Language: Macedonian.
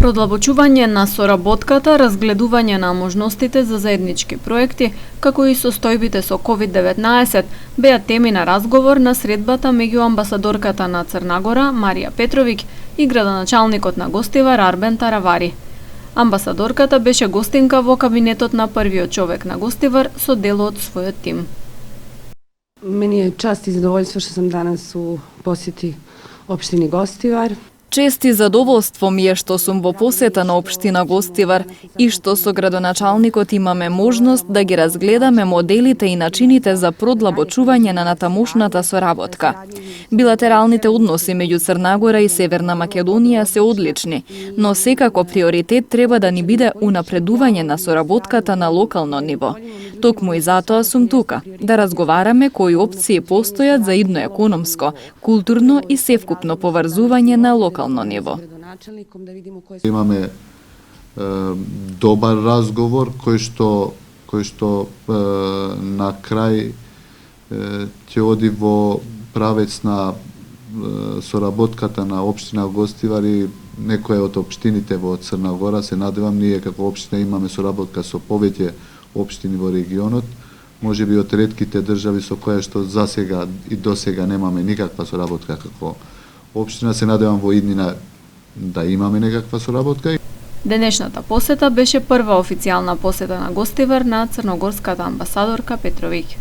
Продлабочување на соработката, разгледување на можностите за заеднички проекти, како и состојбите со COVID-19, беа теми на разговор на средбата меѓу амбасадорката на Црна Гора Марија Петровиќ и градоначалникот на Гостивар Арбен Таравари. Амбасадорката беше гостинка во кабинетот на првиот човек на Гостивар со дел од својот тим. Мени е част и задоволство што сам данас у посети општини Гостивар. Чест и задоволство ми е што сум во посета на општина Гостивар и што со градоначалникот имаме можност да ги разгледаме моделите и начините за продлабочување на натамошната соработка. Билатералните односи меѓу Црна Гора и Северна Македонија се одлични, но секако приоритет треба да ни биде унапредување на соработката на локално ниво. Токму и затоа сум тука, да разговараме кои опции постојат за идно економско, културно и севкупно поврзување на локално ниво. Имаме добар разговор кој што на крај ќе оди во правец на соработката на општина Гостивар и некоја од општините во Црна Гора. Се надевам, ние како општина имаме соработка со повеќе општини во регионот, може би од ретките држави со која што за сега и до сега немаме никаква соработка како општина. Се надевам во иднина да имаме некаква соработка. Денешната посета беше прва официјална посета на Гостивар на црногорската амбасадорка Петровиќ.